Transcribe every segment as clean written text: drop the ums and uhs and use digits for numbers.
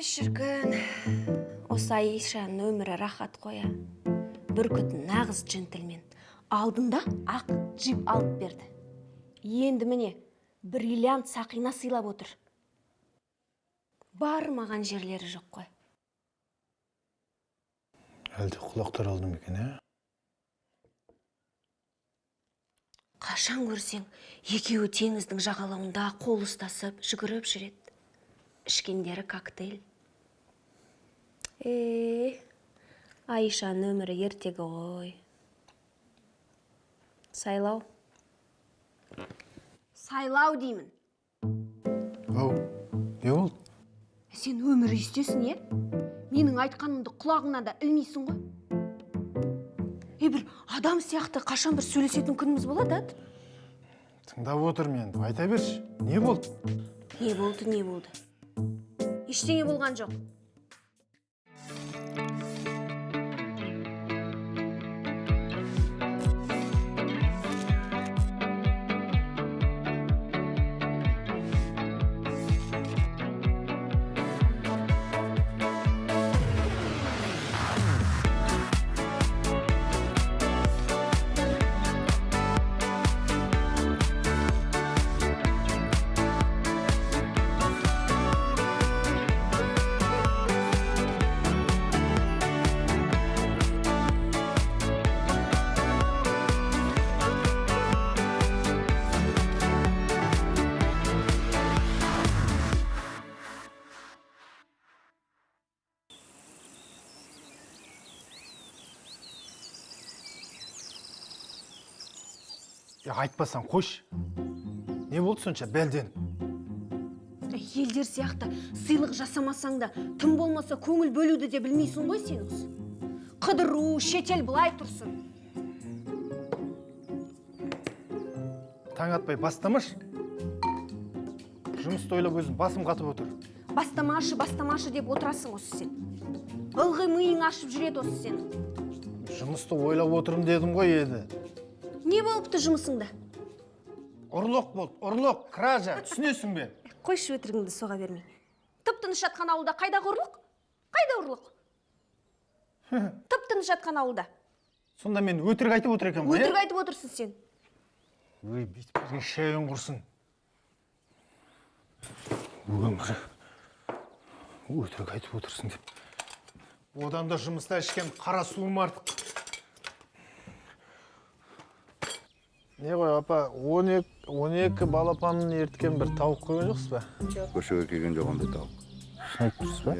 шіркін, осы Аишаның өмірі рахат қоя. Бүркіт нағыз джентльмен. Алдында ақ джип алып берді. Енді міне, бриллиант сақина сыйлап отыр. Бармаған жерлері жоқ қой. Әлде құлақтар алды ма екен, Қашан көрсең, екеуі теңіздің жағалауында қол ұстасып, жүгіріп жүреді. Ішкендері коктейль. Аишаның өмірі ертегі ғой. Сайлау. Сайлау деймін. Ау, не болды? Сен өмірі естесін, Менің айтқанымды құлағыңа да ілмейсің ғой. Бір адам сияқты қашан бір сөйлесетін күніміз болады, Тыңдап отыр мен, айта берші. Не болды? Не болды? Ештеңе болған жоқ. Айтпасаң қош. Не болды сонша бәлден? Елдер сияқты сыйлық жасамасаң да, тым болмаса көңіл бөлуді де білмейсің ғой сен осы. Қыдыру, шетел былай тұрсын. Таң атпай бастамаш. Жұмысты ойлап өзім басым қатып отыр. Бастамашы деп отырасың осы сен. Ылғи миың ашып жүреді осы сен. Жұмысты ойлап отырым дедім ғой еді. Не болыпты жұмысыңда? Ұрлық болды, ұрлық, кража, түсінесің бе? Қойшы өтірігіңді соға бермей. Тып-тыныш жатқан ауылда қайдағы ұрлық? Қайда ұрлық? Тып-тыныш жатқан ауылда. Сонда мен өтірік айтып отыр екен ғой? Өтірік айтып отырсың сен. Өй, бүйтіп берген шайын құрсын. Өмірі. Өтірік айтып отырсың деп. Одан да жұмыста ішкен қара суым артық. Не ғой, апа, 12 балапанын ерткен бір тауық қойған жоқсыз ба? Жоқ. Көшеге келген жоқ ондай тауық. Шын айтып тұрсыз ба?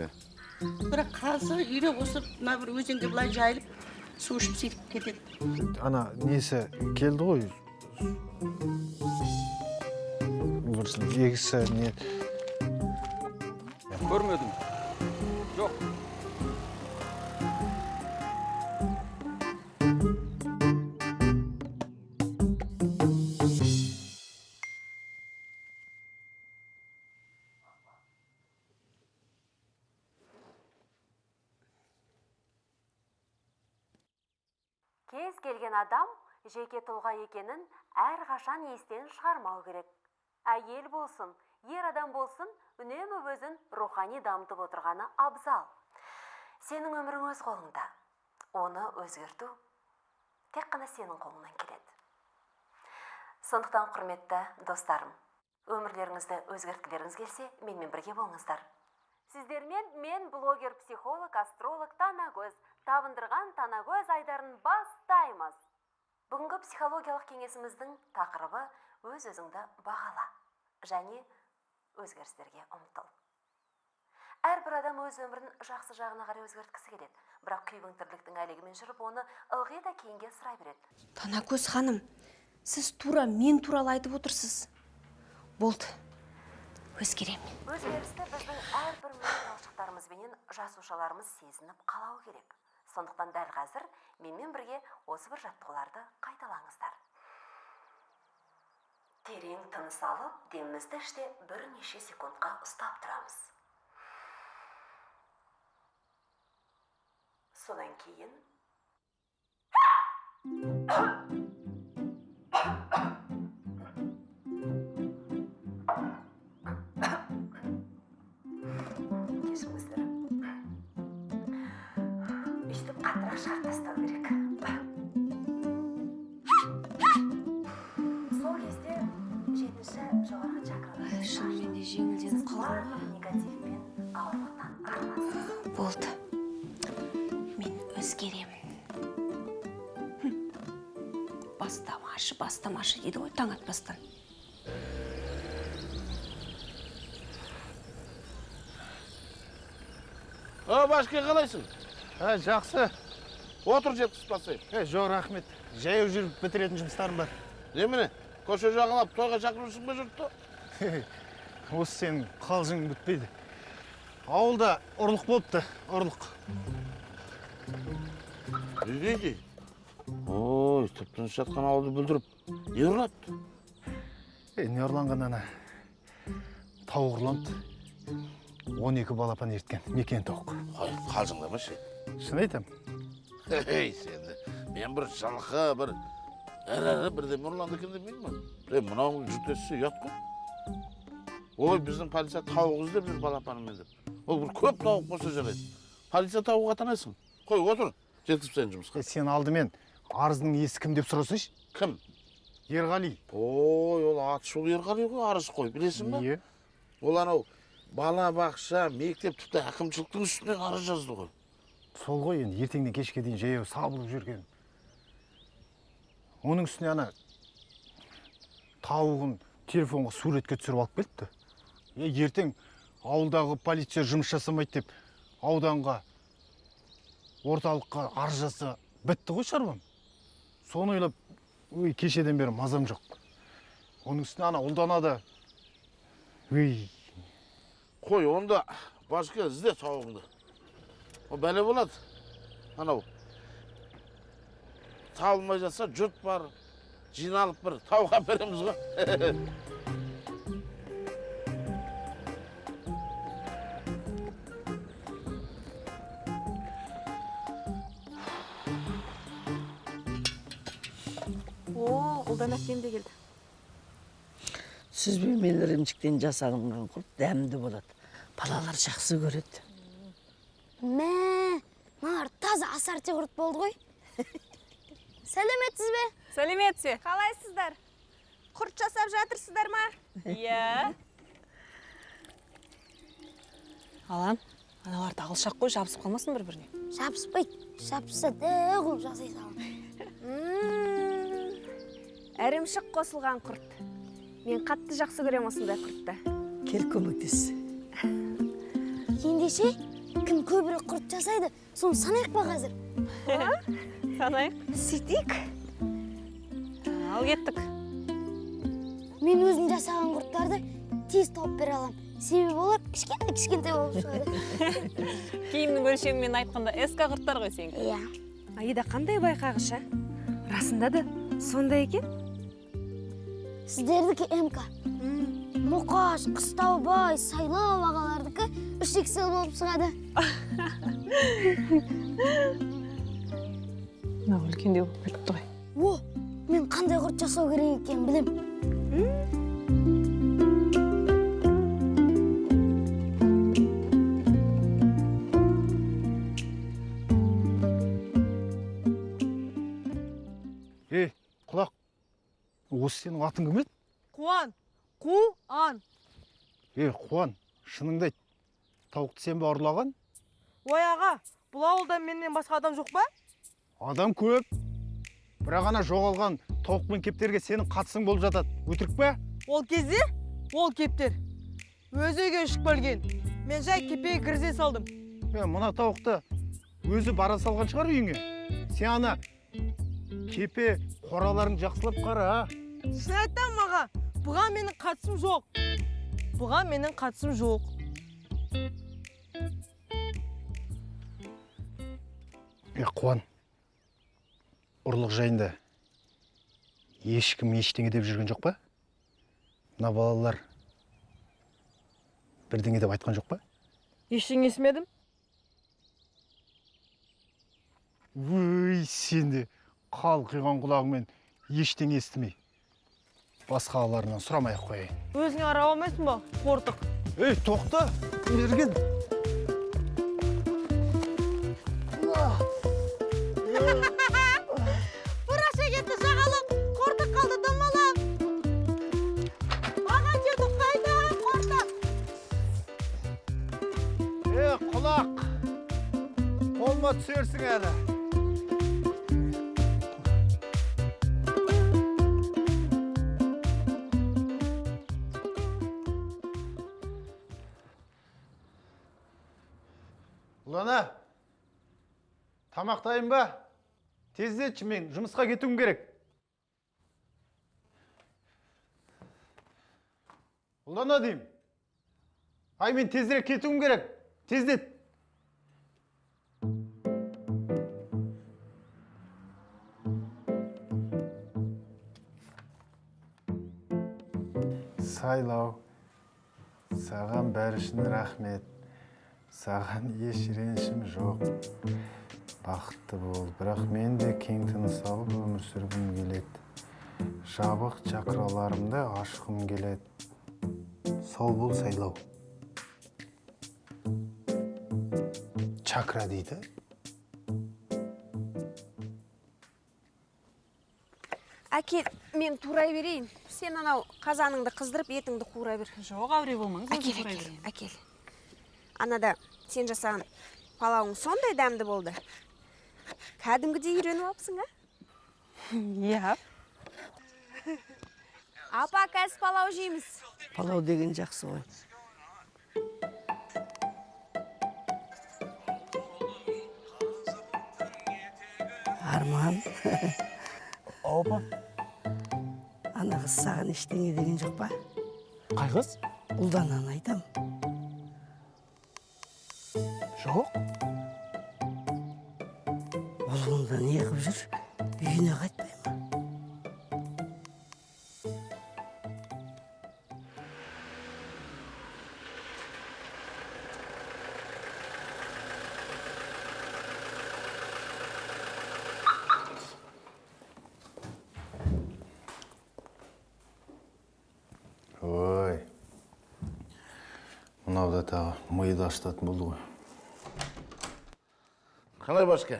Бірақ қазір үйре қосып, мына бір өзенге былай жайылып, су ішіп сөйтіп кетеді. Ана несі келді ғой. Бірсін егісі не... Көрмедім. Жоқ. Кез келген адам жеке тұлға екенін әрқашан естен шығармау керек. Әйел болсын, ер адам болсын, үнемі өзін рухани дамытып отырғаны абзал. Сенің өмірің өз қолыңда. Оны өзгерту тек қана сенің қолыңнан келеді. Сондықтан құрметті достарым, өмірлеріңізді өзгерткілеріңіз келсе, менімен бірге болыңыздар. Сіздермен мен блогер, психолог, астролог Танагөз, табындырған Танагөз айдарын бастаймыз. Бүгінгі психологиялық кеңесіміздің тақырыбы өз-өзіңді бағала және өзгерістерге ұмтыл. Әрбір адам өз өмірін жақсы жағына қарай өзгерткісі келеді, бірақ күйбең тірліктің әлегімен жүріп, оны ылғи да кейінге сұрай береді. Танагөз ханым, сіз тура мен туралы айтып отырсыз. Болды. Өзгеремін. Өзгерісті біздің әрбір талшықтарымызбенен жасушаларымыз сезініп қалау керек. Сондықтан дәл қазір менімен бірге осы бір жаттығуларды қайталаңыздар. Терең тыныс алып, демімізді іште бірнеше секундқа ұстап тұрамыз. Содан кейін кешіріңіздер. керек. Сол кезде жетінші жоғарғы чакралар Шынымен де жеңілденіп қалдым ғой. негативпен ауырлықтан арыласыз. Болды. Мен өзгеремін. Бастамашы дейді ғой таң атпастан. Башка қалайсың? Жақсы. Отыр жеткізіп басайын. Жоқ, рахмет. Жаяу жүріп бітіретін жұмыстарым бар. Немене? Көше жағалап тойға шақырырсың ба жұртты? Осы сенің қалжың бітпейді. Ауылда ұрлық болыпты, ұрлық. Не дейді? Ой, тып-тыныш жатқан ауылды бүлдіріп, не ұрлапты? Не ұрланған ана? Тауық ұрланды. 12 балапан ерткен, мекен тоқ. Ой, қалжыңдамашы. Шын айтам. Сенді, мен бір жалқы, бір әрі бірдеме ұрланды екен демеймін. Мынау жүтесі ұят қой. Ой, біздің полиция тауық іздеп жүр балапанымен деп. Ол бір көп тауық болса жарайды. Полиция тауық атанайсың. Қой, отыр, жеткізіп тастайын жұмысқа. Сен алдымен арыздың иесі кім деп сұрасайшы? Кім? Ерғали. Ой, ол атышулы Ерғали ғой, арыз қой, білесің ба? Иә. Ол анау бала бақша, мектеп тіпті әкімшіліктің үстінен арыз жазды ғой. Сол ғой енді ертеңнен кешке дейін жаяу сабылып жүрген. Оның үстіне ана тауығын телефонға суретке түсіріп алып келіпті. Ертең ауылдағы полиция жұмыс жасамайды деп ауданға, орталыққа арыз жазса бітті ғой шаруам. Соны ойлап, кешеден бері мазам жоқ. Оның үстіне ана ұлданады. Қой, онда башқа ізде тауығыңды. О, бәле болады. Анау, табылмай жатса жұрт бар, жиналып бір тауға береміз ғой. Ұлдан әкем де келді. Сүзбе мен ірімшіктен жасалынған құрт дәмді болады. Балалар жақсы көреді. Мағар таза асарте құрт болды ғой. Сәлеметсіз бе? Сәлеметсе. Қалайсыздар? Құрт жасап жатырсыздар ма? Иә. Алан, аналарды алшақ қой, жабысып қалмасын бір-біріне. Жабыспайды. Жабысса дәу қылып жасай салам. Әрімшік қосылған құрт. Мен қатты жақсы көрем осындай құртты. Кел көмектес. Ендеше, кім көбірек құрт жасайды, соны санайық па қазір? Санайық. Сөйтейік. Ал кеттік. Мен өзім жасаған құрттарды тез тауып бере алам. Себебі олар кішкентай болып шығады. Киімнің өлшемімен айтқанда эска құрттар ғой сенге. Иә. Аида қандай байқағыш, а? Расында да сондай екен? Сіздердікі МК. Мұқаш, Қыстаубай, Сайлау ағалардікі 3 Excel болып шығады. Мына үлкендеу бітті ғой. О, мен қандай құрт жасау керек екен білем. Құлақ, осы сенің атың кім еді? Қуан. Қуан. Қуан, шыныңды айт. Тауықты сен ба ұрлаған? Ой аға, бұл ауылда менен басқа адам жоқ па? Адам көп. Бірақ ана жоғалған тауық пен кептерге сенің қатысың болып жатады. Өтірік пе? Ол кезде ол кептер. Өзі үйге ішіп келген. Мен жай кепеге кірзе салдым. Мұна тауықты өзі бара салған шығар үйіңе. Сен ана кепе қораларын жақсылап қара. Шын айтам аға, бұған менің қатысым жоқ. Бұған менің қатысым жоқ. Қуан, ұрлық жайында ешкім ештеңе деп жүрген жоқ па? Мына балалар бірдеңе деп айтқан жоқ па? Ештеңе естімедім. Сен де қалқиған құлағыңмен ештеңе естімей. Басқаларынан сұрамай-ақ қояйын. Өзіңе арап алмайсың ба, қортық? Тоқта, мерген. түсерсің әлі. Ұлана, тамақтайын ба? Тездетші, мен жұмысқа кетуім керек. Ұлана деймін. Ай, мен тезірек кетуім керек. Тездет. Сайлау, саған бәрі үшін рахмет. Саған еш ренішім жоқ. Бақытты бол, бірақ мен де кең тыныс алып өмір сүргім келеді. Жабық чакраларымды ашқым келеді. Сау бол, Сайлау. Чакра дейді. Әкел, мен турай берейін. Сен анау қазаныңды қыздырып, етіңді қуыра бер. Жоқ, әуре болмаңыз. Әкел. Анада сен жасаған палауың сондай дәмді болды. Кәдімгідей үйреніп алыпсың, а? Иә. Апа, қазір палау жейміз. Палау деген жақсы ғой. Арман. Опа. Ана қыз саған ештеңе деген жоқ па? Қай қыз? Ұлдананы айтам. Жоқ. Ұлында не қып жүр? Үйіне қайтпай ма? Ой, мынау да тағы миды ашытатын болды ғой. Қалай башка?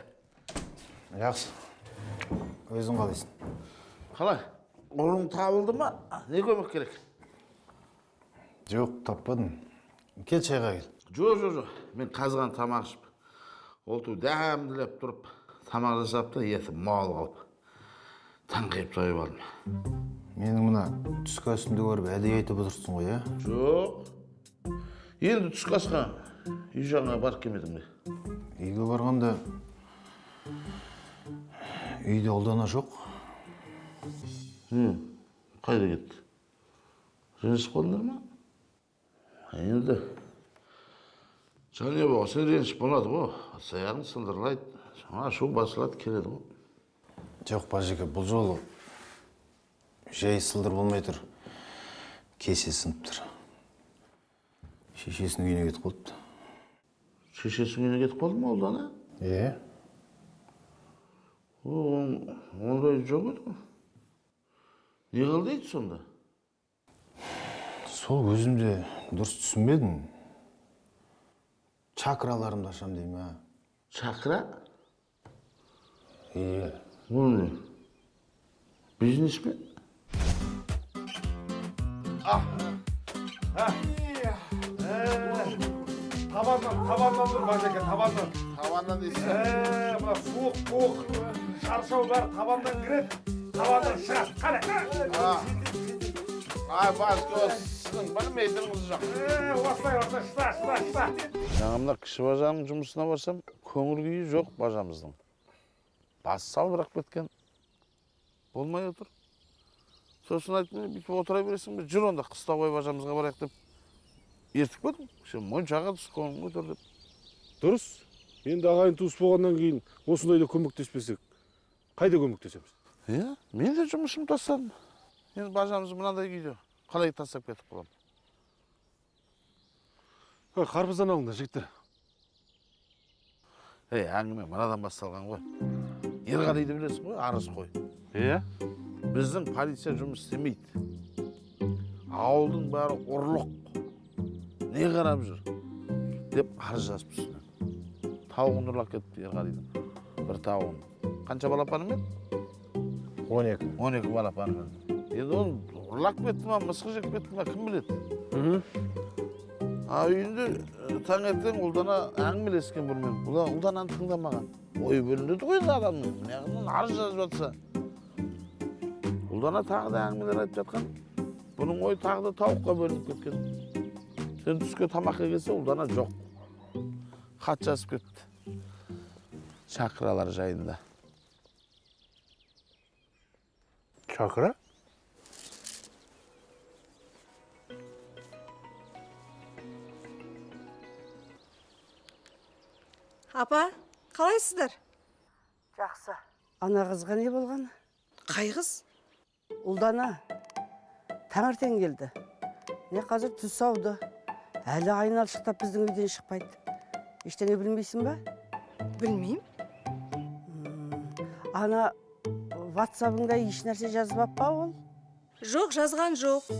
Жақсы. Өзің қалайсың? Қалай? Орын табылды ма? Не көмек керек? Жоқ, таппадым. Кел, шайға кел. Жоқ. Мен қазған тамақ ішіп, олту дәмділеп тұрып, тамақ жасап та еті мал қалып. Таңқиып тойып алдым. Менің мына түскі асымды көріп әдей айтып отырсың ғой, ә? Жоқ. Енді түскі асқа үй жағына барып келмедің бе? Үйге барғанда үйде Ұлдана жоқ. Қайда кетті? Ренжісіп қалдыңдар ма? Енді және болға сен ренжісіп болады ғой. Саяғын сылдырлайды, ашу басылады келеді ғой. Жоқ, бажеке, бұл жолы жай сылдыр болмай тұр. Кесе сынып тұр. Шешесінің үйіне кетіп қалыпты. Шешесінің үйіне кетіп қалды ма Ұлдана? Ондай жоқ еді ғой. Не қалды еді сонда? Сол өзімде дұрыс түсінбедім. Чакраларымды ашам деймін, ә? Чакра? Бұл не? Бизнес пе? Табаннан тұр, бажеке, табаннан. Табаннан дейсің? Мына суық, шаршау бәрі табаннан кіреді, табаннан шығады. Қалай? Ай, башка сіздің білмейтініңіз жоқ. Осылай, шыта. Жаңымда кіші бажаның жұмысына барсам, көңіл күйі жоқ бажамыздың. Басы салбырақ кеткен. Болмай отыр. Сосын айтып, бүйтіп отыра бересің бе? Жүр онда Қыстаубай бажамызға барайық деп ертіп келдім. Моншаға түс көңіл көтер деп. Дұрыс. Енді ағайын туыс болғаннан кейін осындайда көмектеспесек, қайда көмектесеміз? Мен де жұмысым тастадым. Енді бажамыз мынандай күйде. Қалай тастап кетіп қалам? Қарбыздан алыңдар, жігіттер. Әңгіме мынадан басталған ғой. Ерғалиды білесің ғой, арыз қой. Біздің полиция жұмыс істемейді. Ауылдың бәрі ұрлық. Не қарап жүр? Деп арыз жазып үстіне. Тауығын ұрлап кетіпті Ерғалидің. Бір тауығын. Қанша балапаны мен? 12. 12 балапаны мен. Енді оны ұрлап кетті ма, мысқы жеп кетті ма, кім біледі? Үйінде таңертең ұлдана әңгімелескен бірмен. Ұлдананы тыңдамаған. Ой бөлінеді ғой енді адамның. Неғынан арыз жазып жатса. Ұлдана тағы да әңгімелер айтып жатқан. Бұның ой тағы да тауыққа бөлініп кеткен. Сен түске тамаққа келсе ұлдана жоқ. Хат жазып кетті. Чакралар жайында. Чакра? Апа, қалайсыздар? Жақсы. Ана қызға не болғаны? Қай қыз? Ұлдана. Таңертең келді. Не қазір түс ауды. Әлі айналшықтап біздің үйден шықпайды. Ештеңе білмейсің ба? Білмеймін. Ана WhatsApp-ыңда еш нәрсе жазып па ол? Жоқ, жазған жоқ.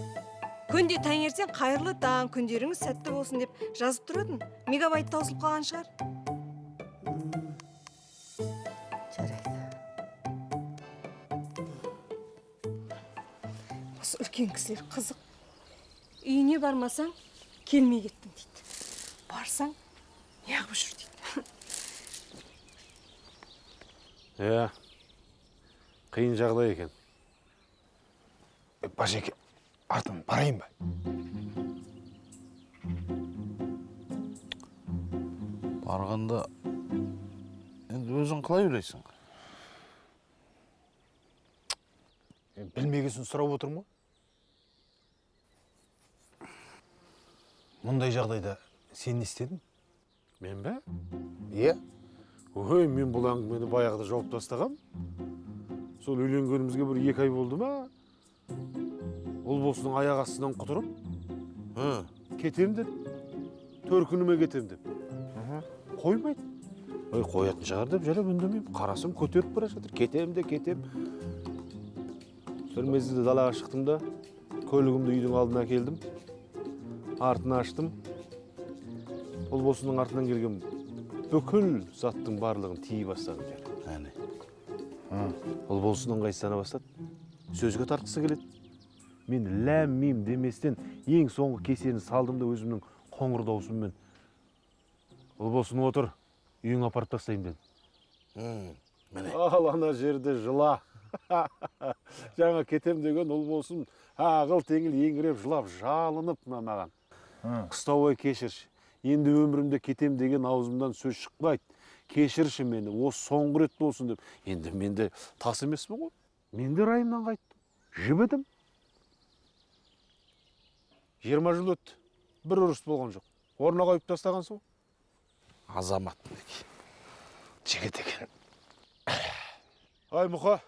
Күнде таңертең қайырлы таң, күндеріңіз сәтті болсын деп жазып тұратын. Мегабайт таусылып қалған шығар. Жарайды. Осы үлкен кісілер қызық. Үйіне бармасаң, келмей кеттің дейді. Барсаң, неғып жүр дейді. Қиын жағдай екен. Бажеке, артым барайын ба? Барғанда енді өзің қалай ойлайсың? Білмегесін сұрап отырмын ғой. Мұндай жағдайда сен не істедің? Мен бе? Иә. Ой, мен бұл әңгімені баяғыда жауып тастағам. Сол үйленгенімізге бір 2 ай болды ма? Ұлбосының аяқ астынан құтырып, кетем деді. 4 күніме кетем деп. Қоймайды. Ой, қоятын шығар деп жарап үндемеймін. Қарасым көтеріп бара жатыр. Кетем де кетем. Сол мезгілде далаға шықтым да, көлігімді үйдің алдына келдім. Артын аштым. Ұлбосының артынан келген бүкіл заттың барлығын тиі бастадым жер. Әне. Ұлбосының ыңғайсыздана бастады. Сөзге тартқысы келеді. Мен ләм-мим деместен ең соңғы кесені салдым да өзімнің қоңыр даусыммен. Ұлбосын отыр, үйің апарып тастайым дедім. Ал ана жерде жыла. Жаңа кетем деген Ұлбосын ағыл теңіл еңіреп жылап жалынып маған. Қыстауай кешірші. Енді өмірімде кетем деген аузымдан сөз шықпайды. Кешірші мені, осы соңғы рет болсын деп. Енді менде тас емеспін ғой. Менде райымнан қайттым. Жібідім. 20 жыл өтті. Бір ұрыс болған жоқ. Орнына қойып тастаған сол. Азамат жігіт екен. Ай Мұқа,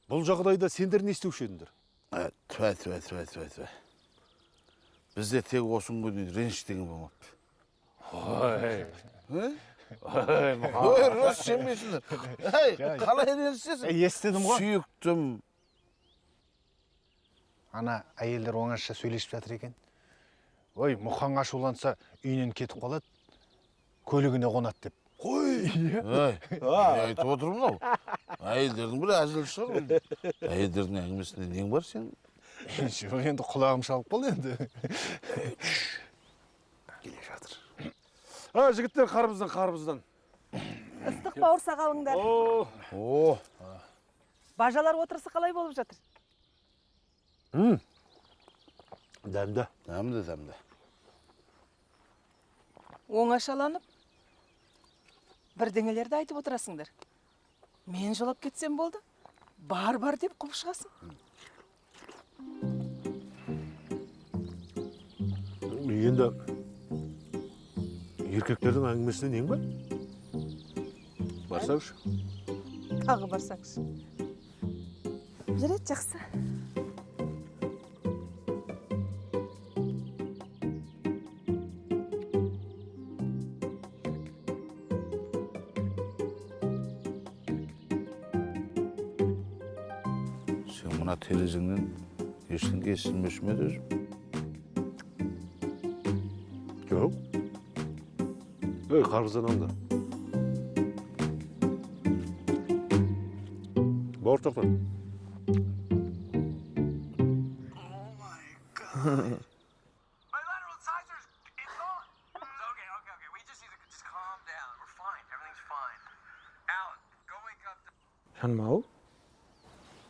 бұл жағдайда сендер не істеуші едіңдер? Тө. Бізде тек осынғы дейін ренжітеген болмапты. Ой. Мұқа. Ой, рос сенбейсіңдер. Қалай ренжісесің? Естедім ғой. Сүйіктім. Ана әйелдер оңашша сөйлесіп жатыр екен. Ой, Мұқан ашуланса үйінен кетіп қалады, көлігіне қонады деп. Ой, айтып отырмын ау. Әйелдердің бір әзіл шығар. Әйелдердің әңгімесінде нең бар сен? Жоқ, енді құлағым шалып қол енді. Келе жатыр. Жігіттер, қарбыздан. Ыстық бауырсақ алыңдар. Бажалар отырысы қалай болып жатыр? Дәмді. Оңашаланып, бірдеңелерді айтып отырасыңдар. Мен жолап кетсем болды. Бар деп қуып шығасың. Енді еркектердің әңгімесіне нең бар? Барсаңшы. Тағы барсаңшы. Жүрет жақсы. Сен мұна терезіңнен ештеңе естілмеші ме өзім? Жоқ. Ой, қарбыздан алды. Бауыр тоқтан. Жаным-ау,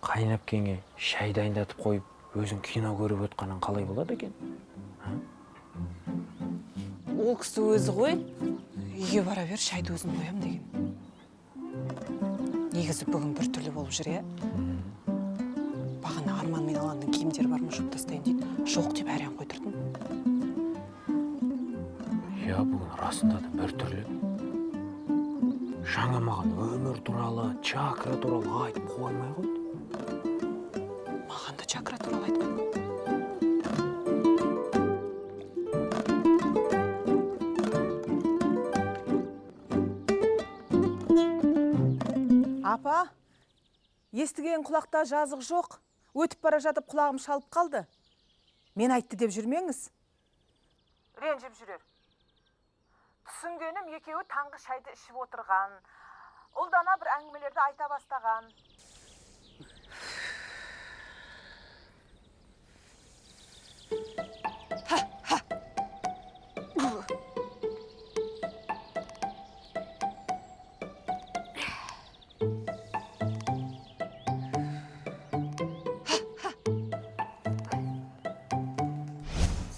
қайынәпкеңе шай дайындатып қойып, өзің кино көріп өтқанын қалай болады екен? Ол кісі өзі ғой, үйге бара бер, шайды өзім қоям деген. Негізі бүгін бір түрлі болып жүр, иә? Бағана Арман мен Аланның киімдері бар ма, жуып тастайын дейді. Жоқ деп әрең қойдырдым. Я, бүгін расында да бір түрлі. Жаңа маған өмір туралы, чакра туралы айтып қоймай қойды. Маған да чакра туралы айтқан. Апа, естіген құлақта жазық жоқ. Өтіп бара жатып құлағым шалып қалды. Мен айтты деп жүрмеңіз. Ренжіп жүрер. Түсінгенім екеуі таңғы шайды ішіп отырған. Ұлдана бір әңгімелерді айта бастаған.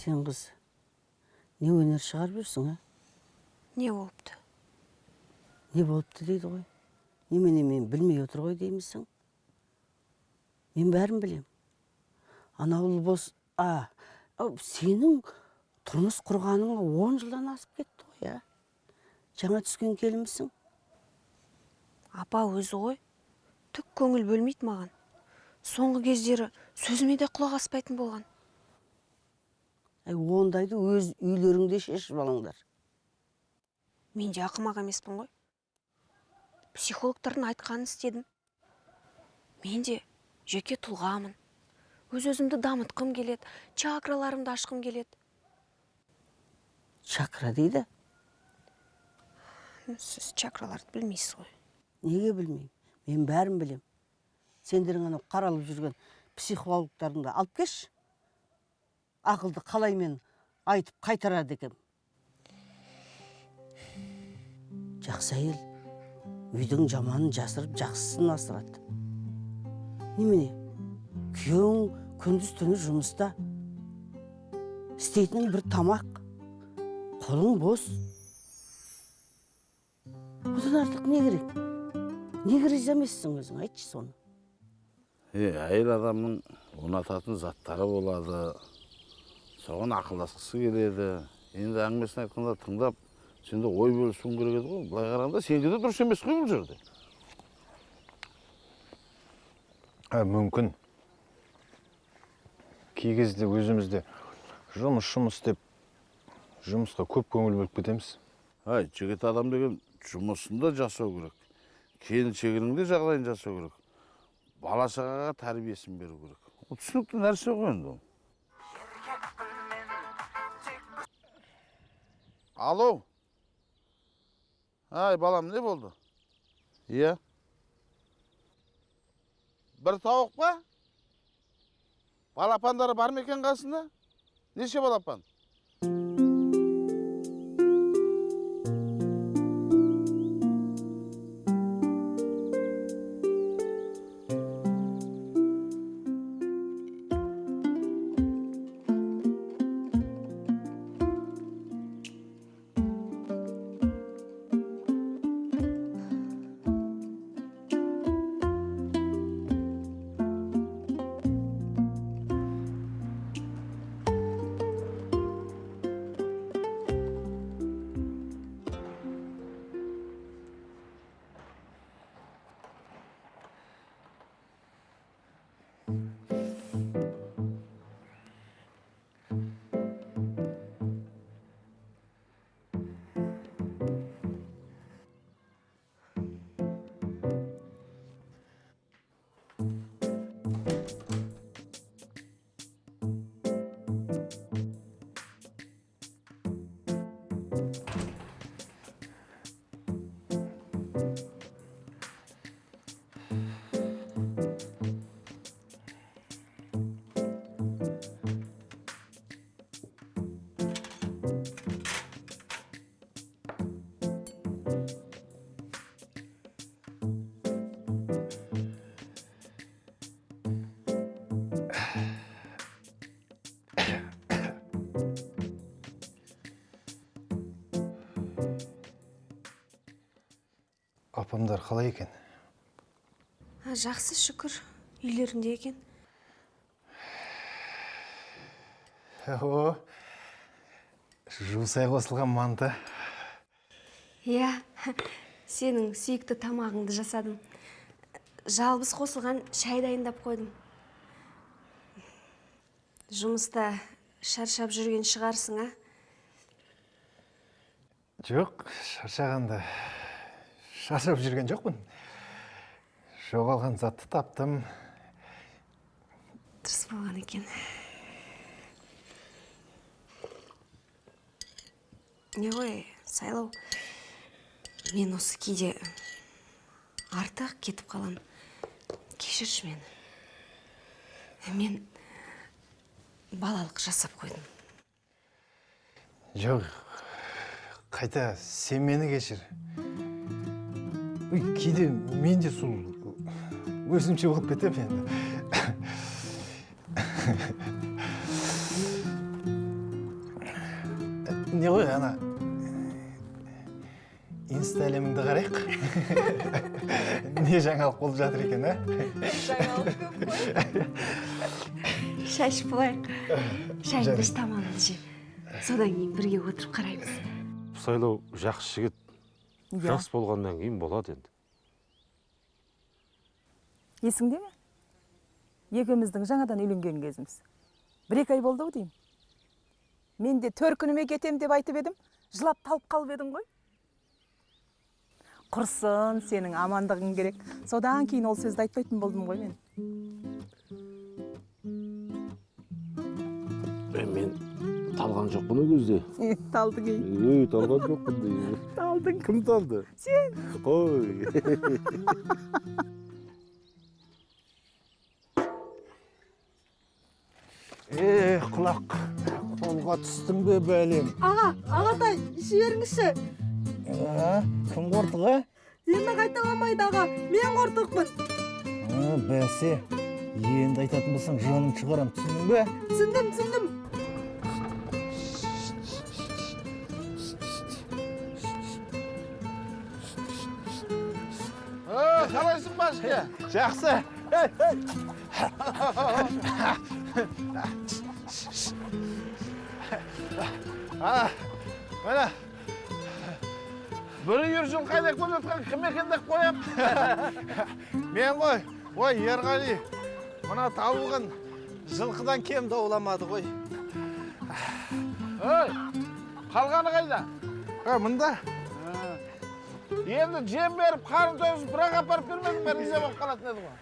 Сен қыз, не өнер шығарып жүрсің, а? Не болыпты? Не болыпты дейді ғой. Немене мен білмей отыр ғой деймісің? Мен бәрін білем. Ана ұлбос, сенің тұрмыс құрғаныңа 10 жылдан асып кетті ғой, а? Жаңа түскен келімісің? Апа өзі ғой, түк көңіл бөлмейді маған. Соңғы кездері сөзіме де құлақ аспайтын болған. Ондайды өз үйлеріңде шешіп алыңдар. Мен де ақымақ емеспін ғой. Психологтардың айтқанын істедім. Мен де жеке тұлғамын. Өз-өзімді дамытқым келеді, чакраларымды ашқым келеді. Чакра дейді? Сіз чакраларды білмейсіз ғой. Неге білмеймін? Мен бәрін білем. Сендерің анау қаралып жүрген психологтарыңды алып кеш. Ақылды қалай мен айтып қайтарады екем. Жақсы әйел, үйдің жаманын жасырып, жақсысын асырады. Немене? Күйеуің күндіз түні жұмыста. Істейтінің бір тамақ. Қолың бос. Бұдан артық не керек? Неге риза емессің өзің? Айтшы соны. Әйел адамның ұнататын заттары болады. Соған ақылдасқысы келеді. Енді әңгімесін айтқанда тыңдап, сенде ой бөлісуің керек еді ғой. Былай қарағанда сенде де дұрыс емес қой бұл жерде. Мүмкін. Кей кезде өзімізде жұмыс деп жұмысқа көп көңіл бөліп кетеміз. Жігіт адам деген жұмысында жасау керек. Келіншегінің де жағдайын жасау керек. Бала шағаға тәрбиесін беру керек. Ол түсінікті нәрсе ғой енді. Алло. Балам, не болды? Иә. Бір тауық па? Балапандары бар ма екен қасында? Неше балапан? апамдар қалай екен? Жақсы, шүкір, үйлерінде екен. О, жусай қосылған манты. Иә, сенің сүйікті тамағыңды жасадым. Жалбыз қосылған шай дайындап қойдым. Жұмыста шаршап жүрген шығарсың, а? Жоқ, шаршағанда шаршап жүрген жоқпын. Жоғалған затты таптым. Дұрыс болған екен. Не ғой, Сайлау, мен осы кейде артық кетіп қалам. Кешірші мені. Мен балалық жасап қойдым. Жоқ, қайта сен мені кешір. Кейде мен де сол өзімше болып кетем енді. Не ғой, ана инста әлеміңді қарайық. Не жаңалық болып жатыр екен, а? Жаңалық көп қой. Шашып болайық. Шайыңды іш, тамағыңды же. Содан кейін бірге отырып қараймыз. Сайлау жақсы жігіт. Жас болғаннан кейін болады енді. Есіңде ме? Екеуміздің жаңадан үйленген кезіміз. 1-2 ай болды деймін. Мен де төркініме кетем деп айтып едім, жылап талып қалып едің ғой. Құрсын, сенің амандығың керек. Содан кейін ол сөзді айтпайтын болдым ғой мен. Мен талған жоқпын ол кезде. Талдың ей. Талған жоқпын дейді. Талдың. Кім талды? Сен. Қой. Құлақ, қолға түстің бе бәлем? Ағатай, іші беріңізші. Кім қортыға? Енді қайталамайды аға, мен қортықпын. Бәсе, енді айтатын болсаң жаның шығарам, түсіндің бе? Түсіндім. Қалайсың башке? Жақсы. Мына Бір үйіршін қайдақ болып жатқан кім екен деп қоям? мен ғой, ой, Ерғали, мына табылған жылқыдан кем дауламады ғой. Ой, қалғаны қайда? Мұнда? Енді жем беріп, қарын тойғызып, бірақ апарып бермедің бе, риза болып қалатын еді ғой.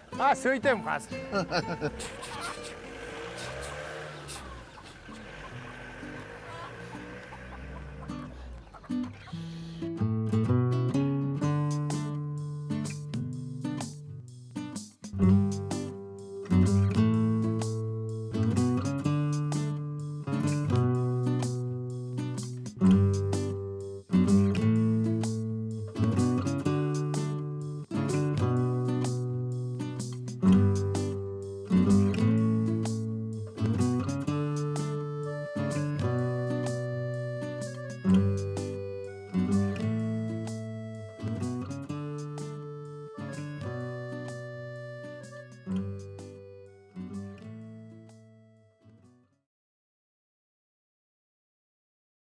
Сөйтем қазір.